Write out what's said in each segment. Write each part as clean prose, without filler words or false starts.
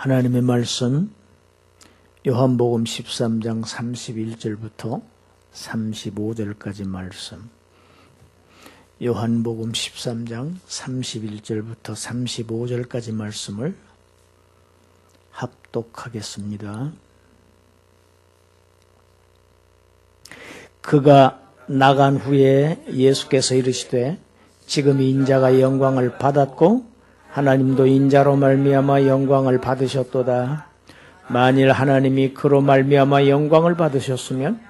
하나님의 말씀 요한복음 13장 31절부터 35절까지 말씀. 요한복음 13장 31절부터 35절까지 말씀을 합독하겠습니다. 그가 나간 후에 예수께서 이르시되 지금 인자가 영광을 받았고 하나님도 인자로 말미암아 영광을 받으셨도다. 만일 하나님이 그로 말미암아 영광을 받으셨으면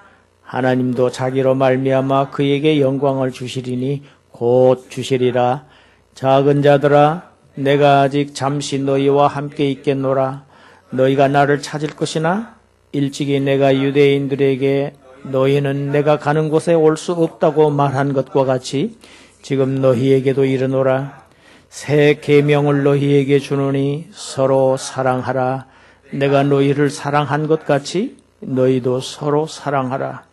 하나님도 자기로 말미암아 그에게 영광을 주시리니 곧 주시리라. 작은 자들아, 내가 아직 잠시 너희와 함께 있겠노라. 너희가 나를 찾을 것이나 일찍이 내가 유대인들에게 너희는 내가 가는 곳에 올 수 없다고 말한 것과 같이 지금 너희에게도 이르노라. 새 계명을 너희에게 주노니 서로 사랑하라. 내가 너희를 사랑한 것 같이 너희도 서로 사랑하라.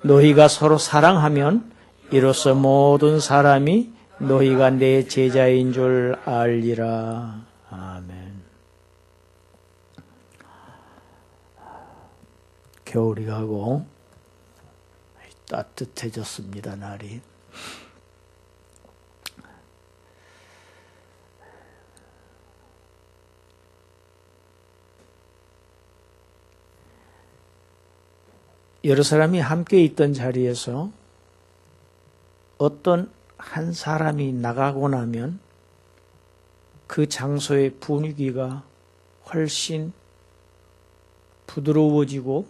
너희가 서로 사랑하면 이로써 모든 사람이 너희가 내 제자인 줄 알리라. 아멘. 겨울이 가고 따뜻해졌습니다, 날이. 여러 사람이 함께 있던 자리에서 어떤 한 사람이 나가고 나면 그 장소의 분위기가 훨씬 부드러워지고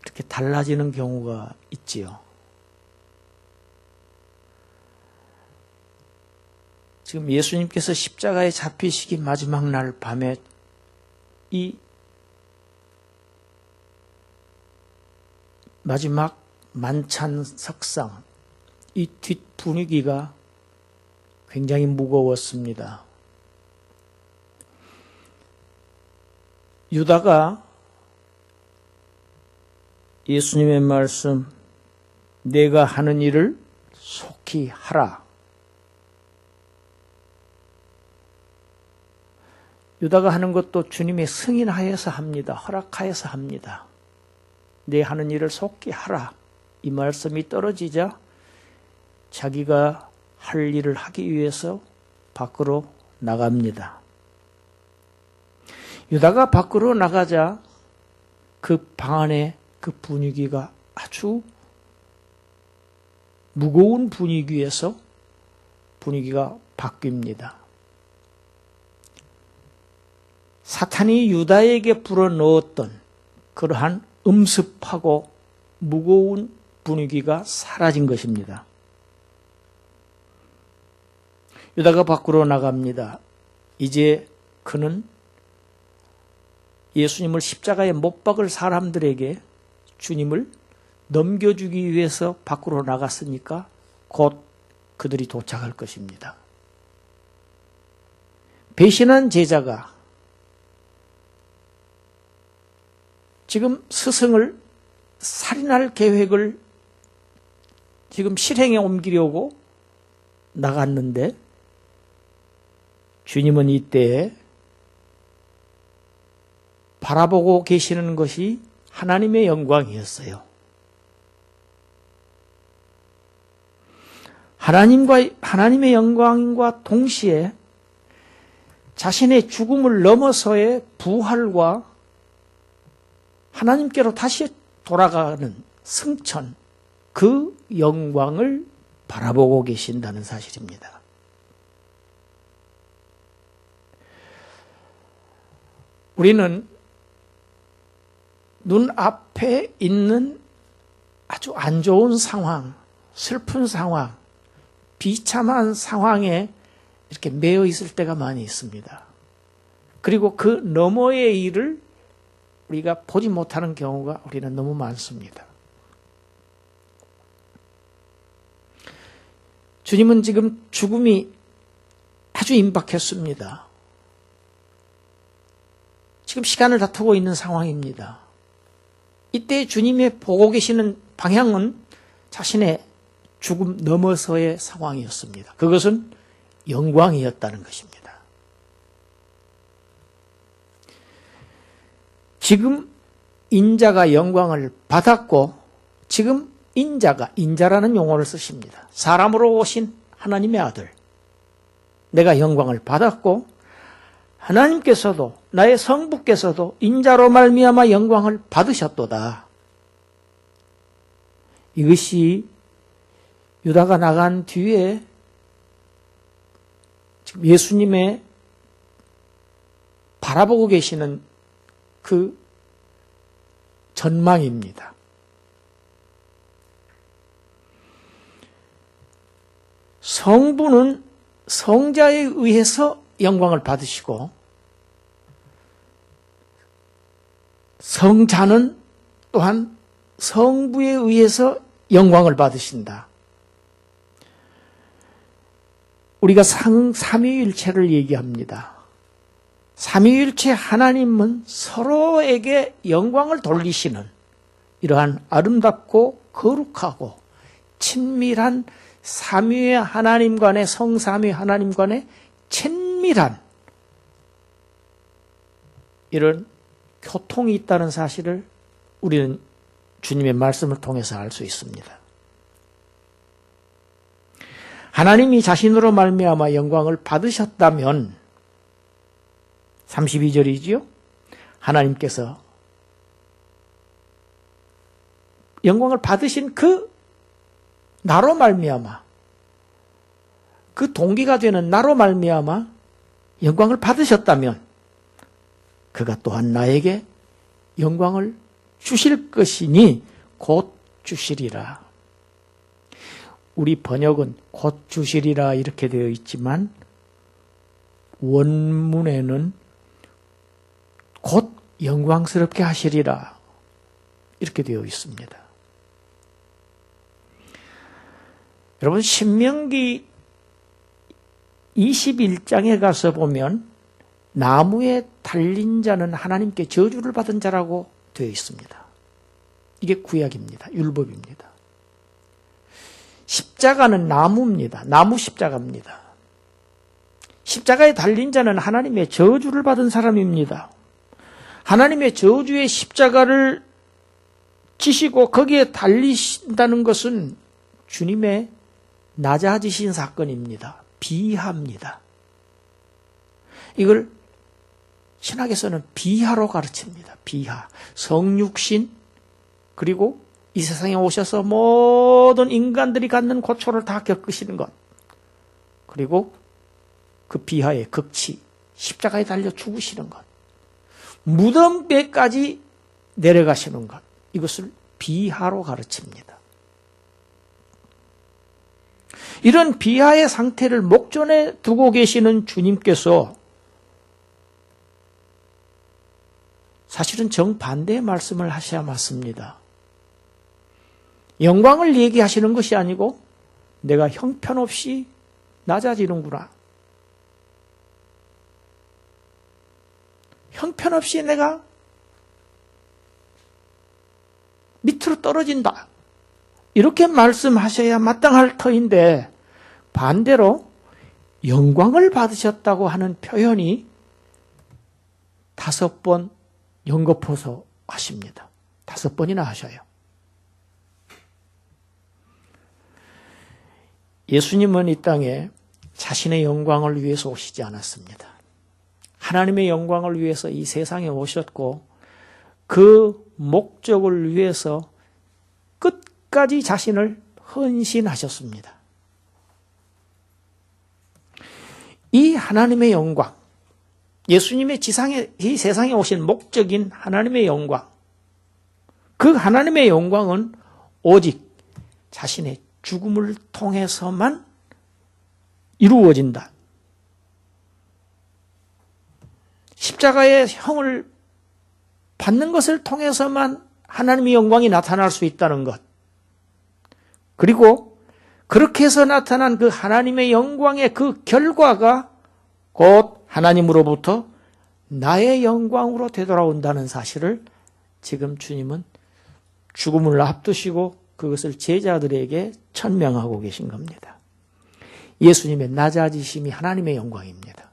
이렇게 달라지는 경우가 있지요. 지금 예수님께서 십자가에 잡히시기 마지막 날 밤에 이 마지막 만찬석상, 이 뒷 분위기가 굉장히 무거웠습니다. 유다가 예수님의 말씀, 내가 하는 일을 속히 하라. 유다가 하는 것도 주님의 승인하여서 합니다. 허락하여서 합니다. 내 하는 일을 속히 하라. 이 말씀이 떨어지자 자기가 할 일을 하기 위해서 밖으로 나갑니다. 유다가 밖으로 나가자 그 방 안에 그 분위기가 아주 무거운 분위기에서 분위기가 바뀝니다. 사탄이 유다에게 불어넣었던 그러한 음습하고 무거운 분위기가 사라진 것입니다. 유다가 밖으로 나갑니다. 이제 그는 예수님을 십자가에 못 박을 사람들에게 주님을 넘겨주기 위해서 밖으로 나갔으니까 곧 그들이 도착할 것입니다. 배신한 제자가 지금 스승을 살인할 계획을 지금 실행에 옮기려고 나갔는데 주님은 이때에 바라보고 계시는 것이 하나님의 영광이었어요. 하나님의 영광과 동시에 자신의 죽음을 넘어서의 부활과 하나님께로 다시 돌아가는 승천, 그 영광을 바라보고 계신다는 사실입니다. 우리는 눈앞에 있는 아주 안 좋은 상황, 슬픈 상황, 비참한 상황에 이렇게 매여 있을 때가 많이 있습니다. 그리고 그 너머의 일을 우리가 보지 못하는 경우가 우리는 너무 많습니다. 주님은 지금 죽음이 아주 임박했습니다. 지금 시간을 다투고 있는 상황입니다. 이때 주님의 보고 계시는 방향은 자신의 죽음 넘어서의 상황이었습니다. 그것은 영광이었다는 것입니다. 지금 인자가 영광을 받았고 지금 인자라는 용어를 쓰십니다. 사람으로 오신 하나님의 아들. 내가 영광을 받았고 하나님께서도 나의 성부께서도 인자로 말미암아 영광을 받으셨도다. 이것이 유다가 나간 뒤에 지금 예수님의 바라보고 계시는 그 전망입니다. 성부는 성자에 의해서 영광을 받으시고 성자는 또한 성부에 의해서 영광을 받으신다. 우리가 삼위일체를 얘기합니다. 삼위일체 하나님은 서로에게 영광을 돌리시는 이러한 아름답고 거룩하고 친밀한 삼위의 하나님 간의 성삼위 하나님 간의 친밀한 이런 교통이 있다는 사실을 우리는 주님의 말씀을 통해서 알 수 있습니다. 하나님이 자신으로 말미암아 영광을 받으셨다면 32절이지요. 하나님께서 영광을 받으신 그 나로 말미암아 그 동기가 되는 나로 말미암아 영광을 받으셨다면 그가 또한 나에게 영광을 주실 것이니 곧 주시리라. 우리 번역은 곧 주시리라 이렇게 되어 있지만 원문에는 곧 영광스럽게 하시리라 이렇게 되어 있습니다. 여러분 신명기 21장에 가서 보면 나무에 달린 자는 하나님께 저주를 받은 자라고 되어 있습니다. 이게 구약입니다. 율법입니다. 십자가는 나무입니다. 나무 십자가입니다. 십자가에 달린 자는 하나님의 저주를 받은 사람입니다. 하나님의 저주의 십자가를 지시고 거기에 달리신다는 것은 주님의 낮아지신 사건입니다. 비하입니다. 이걸 신학에서는 비하로 가르칩니다. 비하. 성육신 그리고 이 세상에 오셔서 모든 인간들이 갖는 고초를 다 겪으시는 것. 그리고 그 비하의 극치, 십자가에 달려 죽으시는 것. 무덤배까지 내려가시는 것. 이것을 비하로 가르칩니다. 이런 비하의 상태를 목전에 두고 계시는 주님께서 사실은 정반대의 말씀을 하셔야 맞습니다. 영광을 얘기하시는 것이 아니고 내가 형편없이 낮아지는구나. 형편없이 내가 밑으로 떨어진다. 이렇게 말씀하셔야 마땅할 터인데 반대로 영광을 받으셨다고 하는 표현이 5번 연거푸서 하십니다. 5번이나 하셔요. 예수님은 이 땅에 자신의 영광을 위해서 오시지 않았습니다. 하나님의 영광을 위해서 이 세상에 오셨고 그 목적을 위해서 끝까지 자신을 헌신하셨습니다. 이 하나님의 영광, 예수님의 이 세상에 오신 목적인 하나님의 영광, 그 하나님의 영광은 오직 자신의 죽음을 통해서만 이루어진다. 십자가의 형을 받는 것을 통해서만 하나님의 영광이 나타날 수 있다는 것. 그리고 그렇게 해서 나타난 그 하나님의 영광의 그 결과가 곧 하나님으로부터 나의 영광으로 되돌아온다는 사실을 지금 주님은 죽음을 앞두시고 그것을 제자들에게 천명하고 계신 겁니다. 예수님의 낮아지심이 하나님의 영광입니다.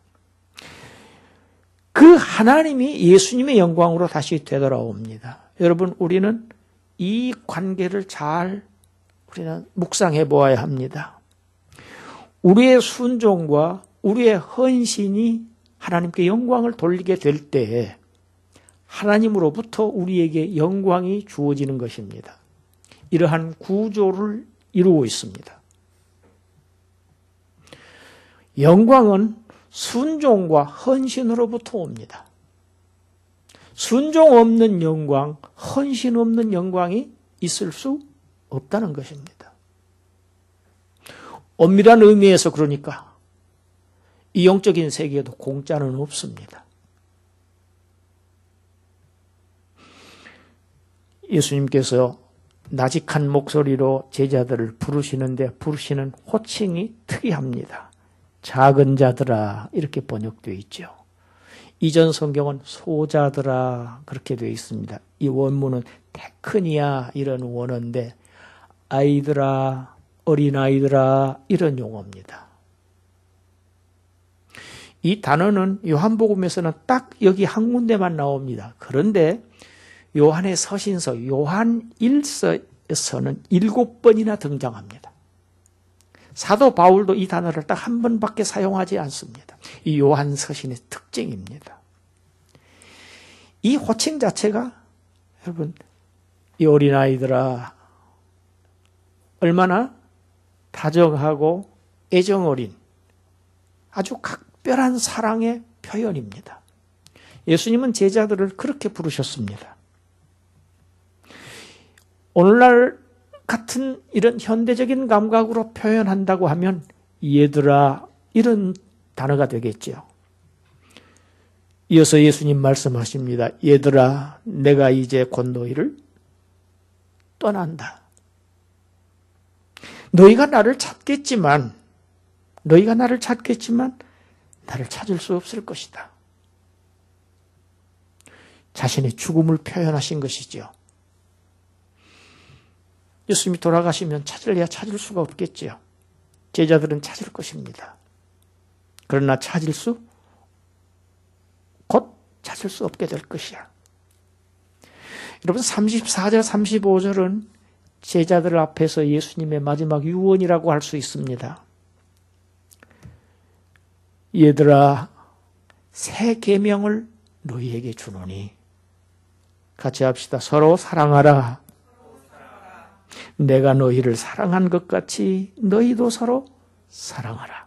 그 그 하나님이 예수님의 영광으로 다시 되돌아옵니다. 여러분, 우리는 이 관계를 잘 우리는 묵상해 보아야 합니다. 우리의 순종과 우리의 헌신이 하나님께 영광을 돌리게 될 때에 하나님으로부터 우리에게 영광이 주어지는 것입니다. 이러한 구조를 이루고 있습니다. 영광은 순종과 헌신으로부터 옵니다. 순종 없는 영광, 헌신 없는 영광이 있을 수 없다는 것입니다. 엄밀한 의미에서 그러니까 이 영적인 세계에도 공짜는 없습니다. 예수님께서 나직한 목소리로 제자들을 부르시는데 부르시는 호칭이 특이합니다. 작은 자들아, 이렇게 번역되어 있죠. 이전 성경은 소자들아, 그렇게 되어 있습니다. 이 원문은 테크니아 이런 원어인데 아이들아, 어린아이들아 이런 용어입니다. 이 단어는 요한복음에서는 딱 여기 한 군데만 나옵니다. 그런데 요한의 서신서 요한 1서에서는 7번이나 등장합니다. 사도 바울도 이 단어를 딱 한 번밖에 사용하지 않습니다. 이 요한 서신의 특징입니다. 이 호칭 자체가 여러분, 이 어린아이들아, 얼마나 다정하고 애정어린 아주 각별한 사랑의 표현입니다. 예수님은 제자들을 그렇게 부르셨습니다. 오늘날 같은 이런 현대적인 감각으로 표현한다고 하면 얘들아, 이런 단어가 되겠죠. 이어서 예수님 말씀하십니다. 얘들아, 내가 이제 곧 너희를 떠난다. 너희가 나를 찾겠지만 나를 찾을 수 없을 것이다. 자신의 죽음을 표현하신 것이죠. 예수님이 돌아가시면 찾을 수가 없겠지요. 제자들은 찾을 것입니다. 그러나 곧 찾을 수 없게 될 것이야. 여러분, 34절, 35절은 제자들 앞에서 예수님의 마지막 유언이라고 할 수 있습니다. 얘들아, 새 계명을 너희에게 주노니. 같이 합시다. 서로 사랑하라. 내가 너희를 사랑한 것 같이 너희도 서로 사랑하라.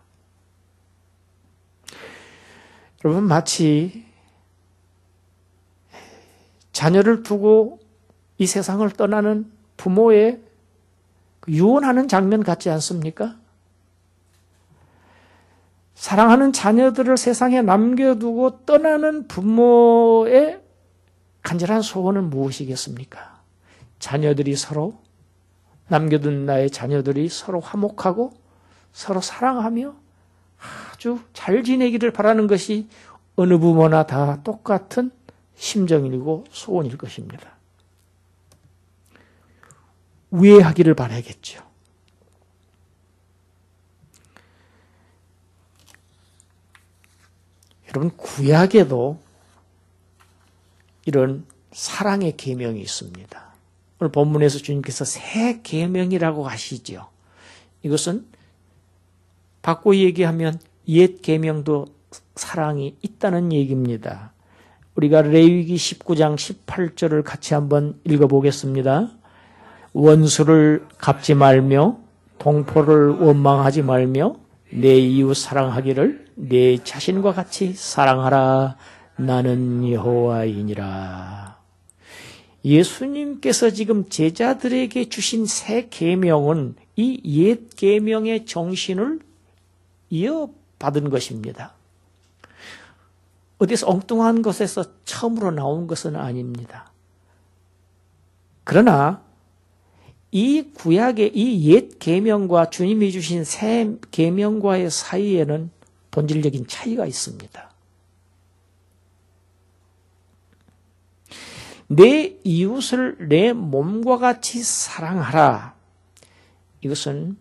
여러분, 마치 자녀를 두고 이 세상을 떠나는 부모의 유언하는 장면 같지 않습니까? 사랑하는 자녀들을 세상에 남겨두고 떠나는 부모의 간절한 소원은 무엇이겠습니까? 자녀들이 서로, 남겨둔 나의 자녀들이 서로 화목하고 서로 사랑하며 아주 잘 지내기를 바라는 것이 어느 부모나 다 똑같은 심정이고 소원일 것입니다. 우애하기를 바라겠죠. 여러분, 구약에도 이런 사랑의 계명이 있습니다. 오늘 본문에서 주님께서 새 계명이라고 하시죠. 이것은 바꿔 얘기하면 옛 계명도 사랑이 있다는 얘기입니다. 우리가 레위기 19장 18절을 같이 한번 읽어보겠습니다. 원수를 갚지 말며 동포를 원망하지 말며 내 이웃 사랑하기를 내 자신과 같이 사랑하라. 나는 여호와이니라. 예수님께서 지금 제자들에게 주신 새 계명은 이 옛 계명의 정신을 이어받은 것입니다. 어디서 엉뚱한 것에서 처음으로 나온 것은 아닙니다. 그러나 이 구약의 이 옛 계명과 주님이 주신 새 계명과의 사이에는 본질적인 차이가 있습니다. 내 이웃을 내 몸과 같이 사랑하라. 이것은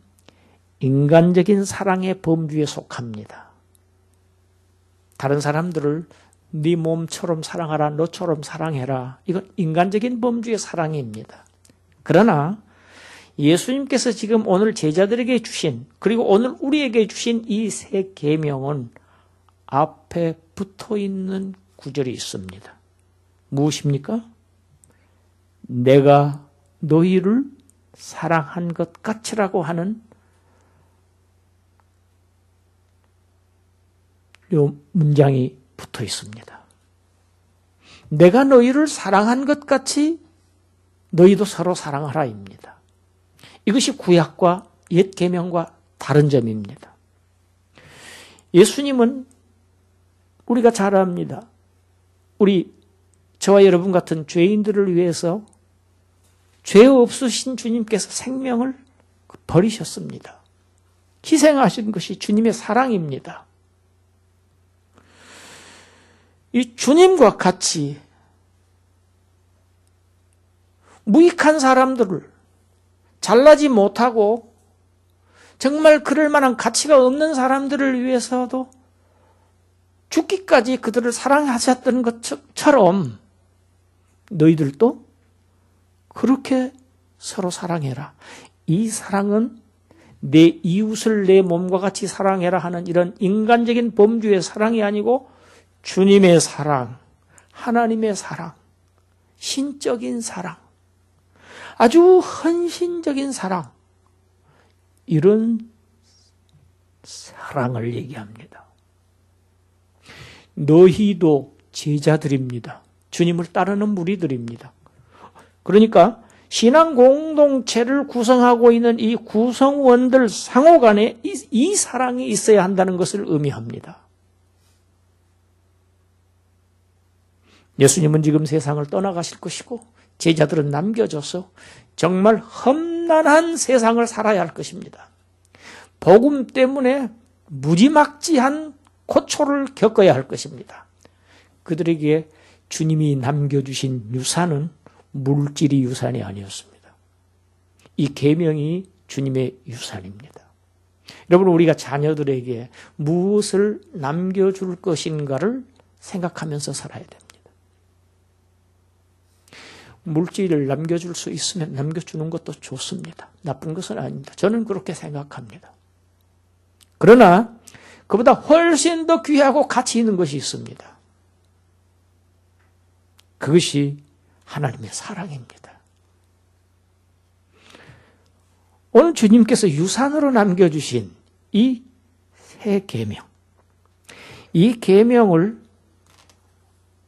인간적인 사랑의 범주에 속합니다. 다른 사람들을 네 몸처럼 사랑하라, 너처럼 사랑해라. 이건 인간적인 범주의 사랑입니다. 그러나 예수님께서 지금 오늘 제자들에게 주신, 그리고 오늘 우리에게 주신 이 세 계명은 앞에 붙어있는 구절이 있습니다. 무엇입니까? 내가 너희를 사랑한 것 같이라고 하는 이 문장이 붙어 있습니다. 내가 너희를 사랑한 것 같이 너희도 서로 사랑하라입니다. 이것이 구약과 옛 계명과 다른 점입니다. 예수님은 우리가 잘 압니다. 저와 여러분 같은 죄인들을 위해서 죄 없으신 주님께서 생명을 버리셨습니다. 희생하신 것이 주님의 사랑입니다. 이 주님과 같이 무익한 사람들을, 잘나지 못하고 정말 그럴 만한 가치가 없는 사람들을 위해서도 죽기까지 그들을 사랑하셨던 것처럼 너희들도 그렇게 서로 사랑해라. 이 사랑은 내 이웃을 내 몸과 같이 사랑해라 하는 이런 인간적인 범주의 사랑이 아니고 주님의 사랑, 하나님의 사랑, 신적인 사랑, 아주 헌신적인 사랑, 이런 사랑을 얘기합니다. 너희도 제자들입니다. 주님을 따르는 무리들입니다. 그러니까 신앙 공동체를 구성하고 있는 이 구성원들 상호 간에 이 사랑이 있어야 한다는 것을 의미합니다. 예수님은 지금 세상을 떠나가실 것이고 제자들은 남겨져서 정말 험난한 세상을 살아야 할 것입니다. 복음 때문에 무지막지한 고초를 겪어야 할 것입니다. 그들에게 주님이 남겨주신 유산은 물질이 유산이 아니었습니다. 이 계명이 주님의 유산입니다. 여러분, 우리가 자녀들에게 무엇을 남겨줄 것인가를 생각하면서 살아야 됩니다. 물질을 남겨줄 수 있으면 남겨주는 것도 좋습니다. 나쁜 것은 아닙니다. 저는 그렇게 생각합니다. 그러나 그보다 훨씬 더 귀하고 가치 있는 것이 있습니다. 그것이 하나님의 사랑입니다. 오늘 주님께서 유산으로 남겨주신 이 세 계명, 이 계명을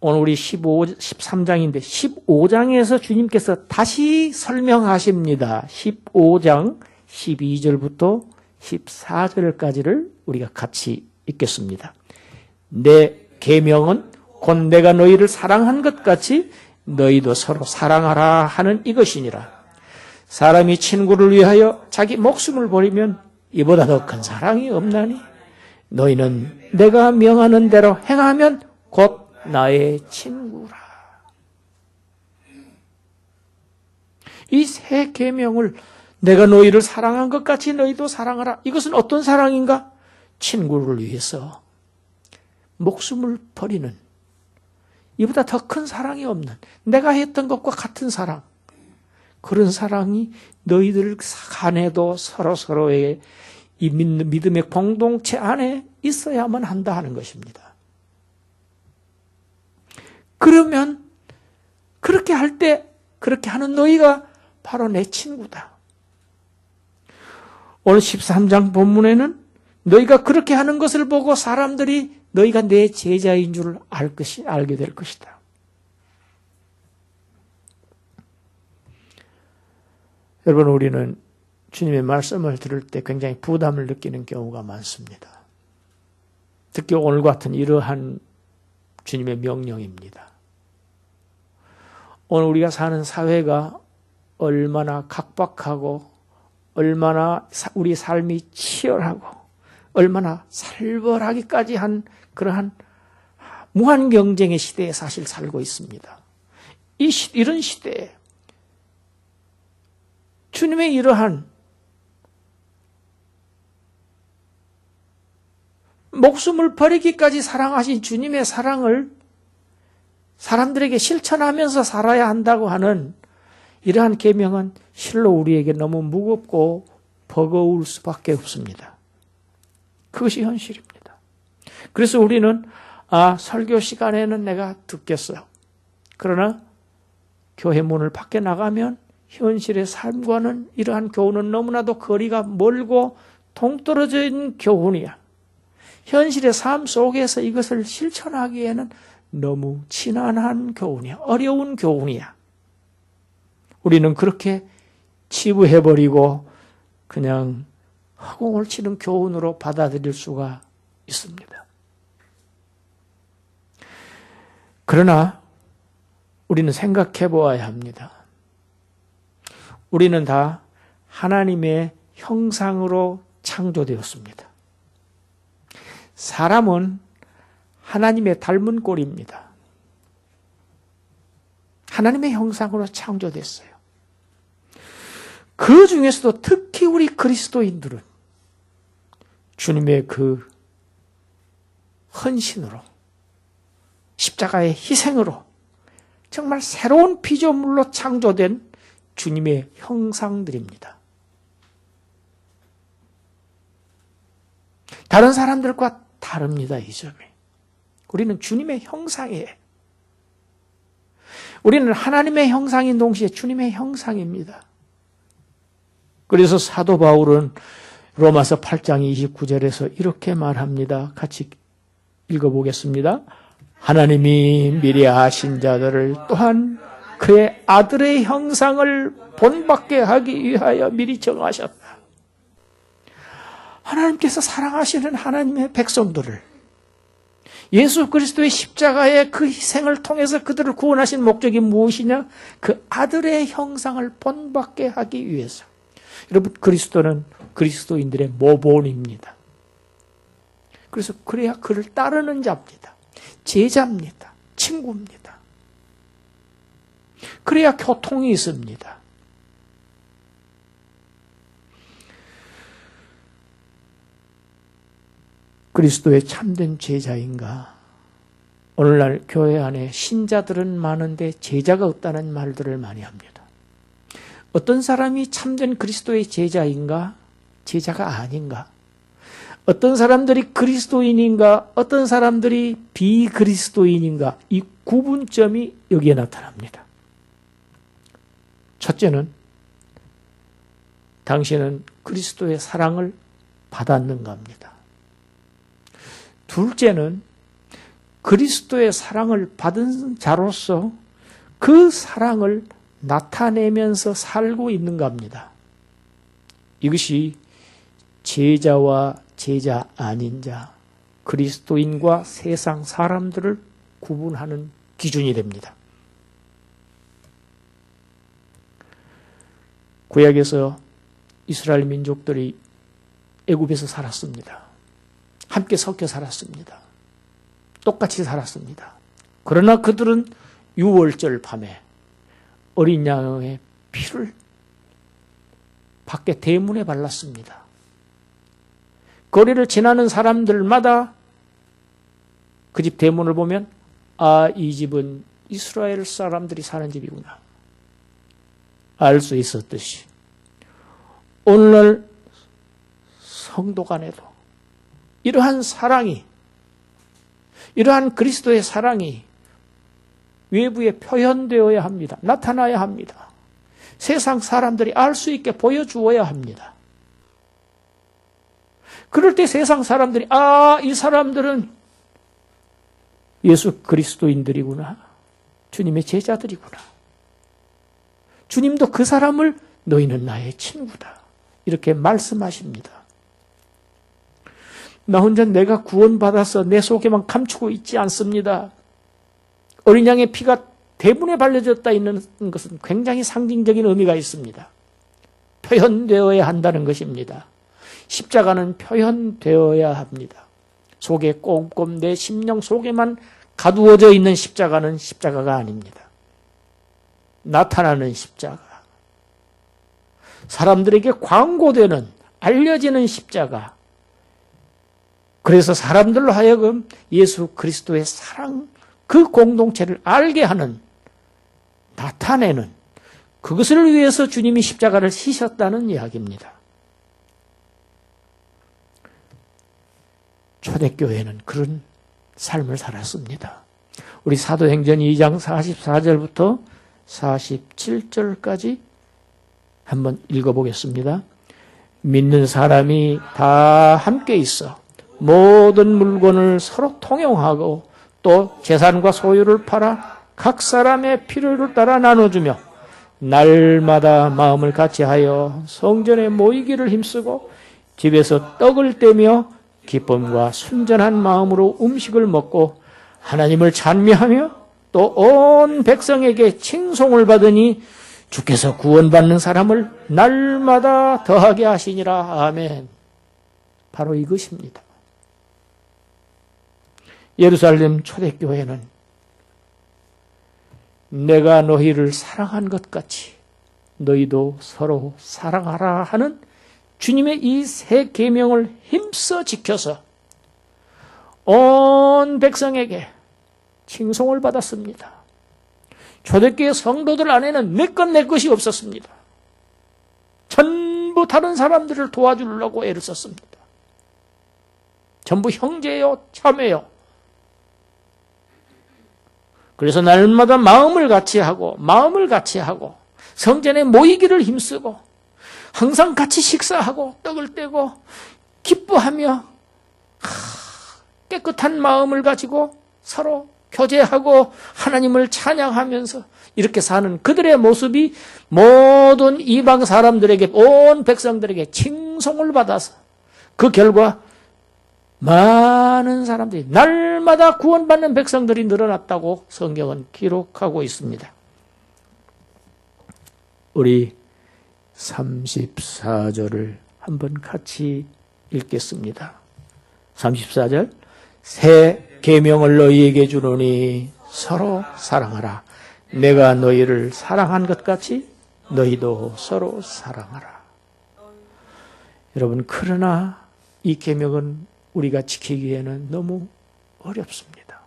오늘 우리 13장인데 15장에서 주님께서 다시 설명하십니다. 15장 12절부터 14절까지를 우리가 같이 읽겠습니다. 내 계명은 곧 내가 너희를 사랑한 것 같이 너희도 서로 사랑하라 하는 이것이니라. 사람이 친구를 위하여 자기 목숨을 버리면 이보다 더 큰 사랑이 없나니 너희는 내가 명하는 대로 행하면 곧 나의 친구라. 이 세 계명을 내가 너희를 사랑한 것 같이 너희도 사랑하라. 이것은 어떤 사랑인가? 친구를 위해서 목숨을 버리는, 이보다 더 큰 사랑이 없는, 내가 했던 것과 같은 사랑, 그런 사랑이 너희들 간에도 서로서로의 이 믿음의 공동체 안에 있어야만 한다 하는 것입니다. 그러면 그렇게 할 때 그렇게 하는 너희가 바로 내 친구다. 오늘 13장 본문에는 너희가 그렇게 하는 것을 보고 사람들이 너희가 내 제자인 줄 알게 될 것이다. 여러분, 우리는 주님의 말씀을 들을 때 굉장히 부담을 느끼는 경우가 많습니다. 특히 오늘 같은 이러한 주님의 명령입니다. 오늘 우리가 사는 사회가 얼마나 각박하고 얼마나 우리 삶이 치열하고 얼마나 살벌하기까지 한 그러한 무한 경쟁의 시대에 사실 살고 있습니다. 이런 시대에 주님의 이러한 목숨을 버리기까지 사랑하신 주님의 사랑을 사람들에게 실천하면서 살아야 한다고 하는 이러한 계명은 실로 우리에게 너무 무겁고 버거울 수밖에 없습니다. 그것이 현실입니다. 그래서 우리는 설교 시간에는 내가 듣겠어요. 그러나 교회 문을 밖에 나가면 현실의 삶과는 이러한 교훈은 너무나도 거리가 멀고 동떨어져 있는 교훈이야. 현실의 삶 속에서 이것을 실천하기에는 너무 지난한 교훈이야. 어려운 교훈이야. 우리는 그렇게 치부해버리고 그냥 허공을 치는 교훈으로 받아들일 수가 있습니다. 그러나 우리는 생각해 보아야 합니다. 우리는 다 하나님의 형상으로 창조되었습니다. 사람은 하나님의 닮은 꼴입니다. 하나님의 형상으로 창조됐어요. 그 중에서도 특히 우리 그리스도인들은 주님의 그 헌신으로, 십자가의 희생으로 정말 새로운 피조물로 창조된 주님의 형상들입니다. 다른 사람들과 다릅니다, 이 점이. 우리는 주님의 형상이에요. 우리는 하나님의 형상인 동시에 주님의 형상입니다. 그래서 사도 바울은 로마서 8장 29절에서 이렇게 말합니다. 같이 읽어보겠습니다. 하나님이 미리 아신 자들을 또한 그의 아들의 형상을 본받게 하기 위하여 미리 정하셨다. 하나님께서 사랑하시는 하나님의 백성들을 예수 그리스도의 십자가의 그 희생을 통해서 그들을 구원하신 목적이 무엇이냐? 그 아들의 형상을 본받게 하기 위해서. 여러분, 그리스도는 그리스도인들의 모본입니다. 그래서 그래야 그를 따르는 자입니다. 제자입니다. 친구입니다. 그래야 교통이 있습니다. 그리스도의 참된 제자인가? 오늘날 교회 안에 신자들은 많은데 제자가 없다는 말들을 많이 합니다. 어떤 사람이 참된 그리스도의 제자인가? 제자가 아닌가? 어떤 사람들이 그리스도인인가? 어떤 사람들이 비그리스도인인가? 이 구분점이 여기에 나타납니다. 첫째는 당신은 그리스도의 사랑을 받았는가 합니다. 둘째는 그리스도의 사랑을 받은 자로서 그 사랑을 나타내면서 살고 있는가 합니다. 이것이 제자와 제자 아닌 자, 그리스도인과 세상 사람들을 구분하는 기준이 됩니다. 구약에서 이스라엘 민족들이 애굽에서 살았습니다. 함께 섞여 살았습니다. 똑같이 살았습니다. 그러나 그들은 유월절 밤에 어린 양의 피를 밖에 대문에 발랐습니다. 거리를 지나는 사람들마다 그 집 대문을 보면 이 집은 이스라엘 사람들이 사는 집이구나 알 수 있었듯이 오늘날 성도 간에도 이러한 사랑이, 이러한 그리스도의 사랑이 외부에 표현되어야 합니다. 나타나야 합니다. 세상 사람들이 알 수 있게 보여주어야 합니다. 그럴 때 세상 사람들이 이 사람들은 예수 그리스도인들이구나. 주님의 제자들이구나. 주님도 그 사람을 너희는 나의 친구다. 이렇게 말씀하십니다. 나 혼자 내가 구원받아서 내 속에만 감추고 있지 않습니다. 어린 양의 피가 대문에 발려졌다 있는 것은 굉장히 상징적인 의미가 있습니다. 표현되어야 한다는 것입니다. 십자가는 표현되어야 합니다. 속에 꼼꼼 내 심령 속에만 가두어져 있는 십자가는 십자가가 아닙니다. 나타나는 십자가. 사람들에게 광고되는, 알려지는 십자가. 그래서 사람들로 하여금 예수 그리스도의 사랑 그 공동체를 알게 하는, 나타내는, 그것을 위해서 주님이 십자가를 지셨다는 이야기입니다. 초대교회는 그런 삶을 살았습니다. 우리 사도행전 2장 44절부터 47절까지 한번 읽어보겠습니다. 믿는 사람이 다 함께 있어 모든 물건을 서로 통용하고 또 재산과 소유를 팔아 각 사람의 필요를 따라 나눠주며 날마다 마음을 같이하여 성전에 모이기를 힘쓰고 집에서 떡을 떼며 기쁨과 순전한 마음으로 음식을 먹고 하나님을 찬미하며 또 온 백성에게 칭송을 받으니 주께서 구원받는 사람을 날마다 더하게 하시니라. 아멘. 바로 이것입니다. 예루살렘 초대교회는 내가 너희를 사랑한 것 같이 너희도 서로 사랑하라 하는 주님의 이 세 계명을 힘써 지켜서 온 백성에게 칭송을 받았습니다. 초대교회 성도들 안에는 내 것 내 것이 없었습니다. 전부 다른 사람들을 도와주려고 애를 썼습니다. 전부 형제요, 자매요. 그래서 날마다 마음을 같이 하고 성전에 모이기를 힘쓰고 항상 같이 식사하고 떡을 떼고 기뻐하며 깨끗한 마음을 가지고 서로 교제하고 하나님을 찬양하면서 이렇게 사는 그들의 모습이 모든 이방 사람들에게, 온 백성들에게 칭송을 받아서 그 결과 많은 사람들이, 날마다 구원받는 백성들이 늘어났다고 성경은 기록하고 있습니다. 우리 34절을 한번 같이 읽겠습니다. 34절. 새 계명을 너희에게 주노니 서로 사랑하라. 내가 너희를 사랑한 것 같이 너희도 서로 사랑하라. 여러분, 그러나 이 계명은 우리가 지키기에는 너무 어렵습니다.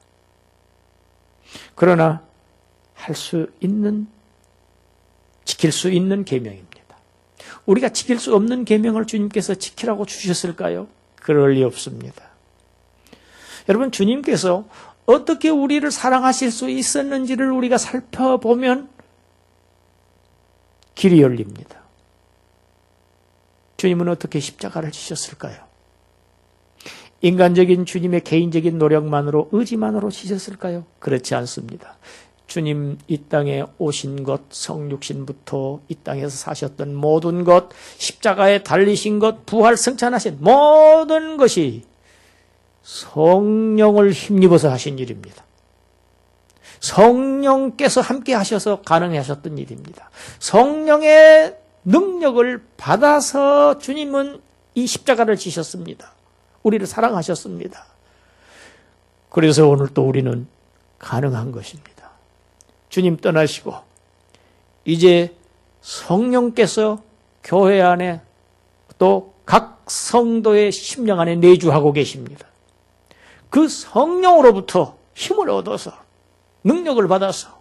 그러나 지킬 수 있는 계명입니다. 우리가 지킬 수 없는 계명을 주님께서 지키라고 주셨을까요? 그럴 리 없습니다. 여러분, 주님께서 어떻게 우리를 사랑하실 수 있었는지를 우리가 살펴보면 길이 열립니다. 주님은 어떻게 십자가를 지셨을까요? 인간적인 주님의 개인적인 노력만으로, 의지만으로 지셨을까요? 그렇지 않습니다. 주님 이 땅에 오신 것, 성육신부터 이 땅에서 사셨던 모든 것, 십자가에 달리신 것, 부활 승천하신 모든 것이 성령을 힘입어서 하신 일입니다. 성령께서 함께 하셔서 가능하셨던 일입니다. 성령의 능력을 받아서 주님은 이 십자가를 지셨습니다. 우리를 사랑하셨습니다. 그래서 오늘 또 우리는 가능한 것입니다. 주님 떠나시고 이제 성령께서 교회 안에 또 각 성도의 심령 안에 내주하고 계십니다. 그 성령으로부터 힘을 얻어서 능력을 받아서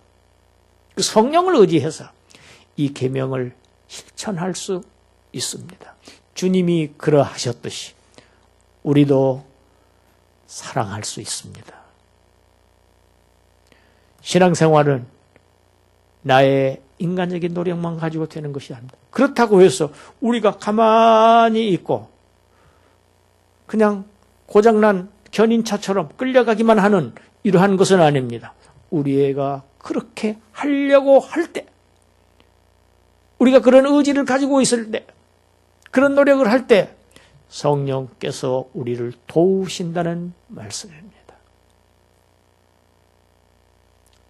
그 성령을 의지해서 이 계명을 실천할 수 있습니다. 주님이 그러하셨듯이 우리도 사랑할 수 있습니다. 신앙생활은 나의 인간적인 노력만 가지고 되는 것이 아닙니다. 그렇다고 해서 우리가 가만히 있고 그냥 고장난 견인차처럼 끌려가기만 하는 이러한 것은 아닙니다. 우리 애가 그렇게 하려고 할 때, 우리가 그런 의지를 가지고 있을 때, 그런 노력을 할 때 성령께서 우리를 도우신다는 말씀입니다.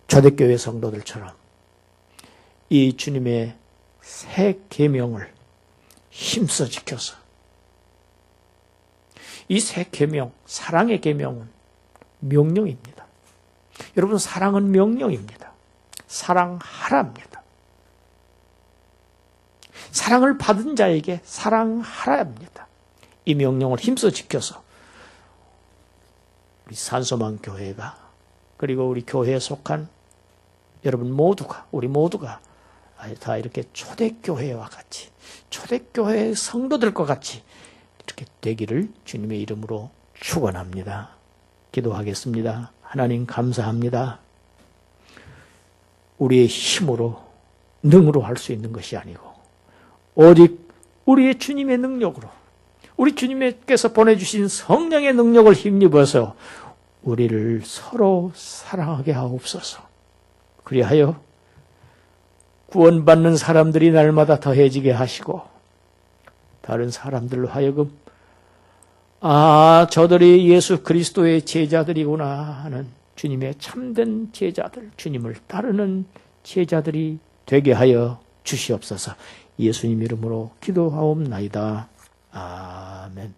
초대교회 성도들처럼 이 주님의 새 계명을 힘써 지켜서 이 새 계명, 사랑의 계명은 명령입니다. 여러분, 사랑은 명령입니다. 사랑하라입니다. 사랑을 받은 자에게 사랑하라입니다. 이 명령을 힘써 지켜서 우리 산소망 교회가 그리고 우리 교회에 속한 여러분 모두가, 우리 모두가 다 이렇게 초대교회와 같이, 초대교회 성도들과 같이 이렇게 되기를 주님의 이름으로 축원합니다. 기도하겠습니다. 하나님 감사합니다. 우리의 힘으로, 능으로 할 수 있는 것이 아니고 오직 우리의 주님의 능력으로, 우리 주님께서 보내주신 성령의 능력을 힘입어서 우리를 서로 사랑하게 하옵소서. 그리하여 구원받는 사람들이 날마다 더해지게 하시고 다른 사람들로 하여금 저들이 예수 그리스도의 제자들이구나 하는 주님의 참된 제자들, 주님을 따르는 제자들이 되게 하여 주시옵소서. 예수님 이름으로 기도하옵나이다. 아멘.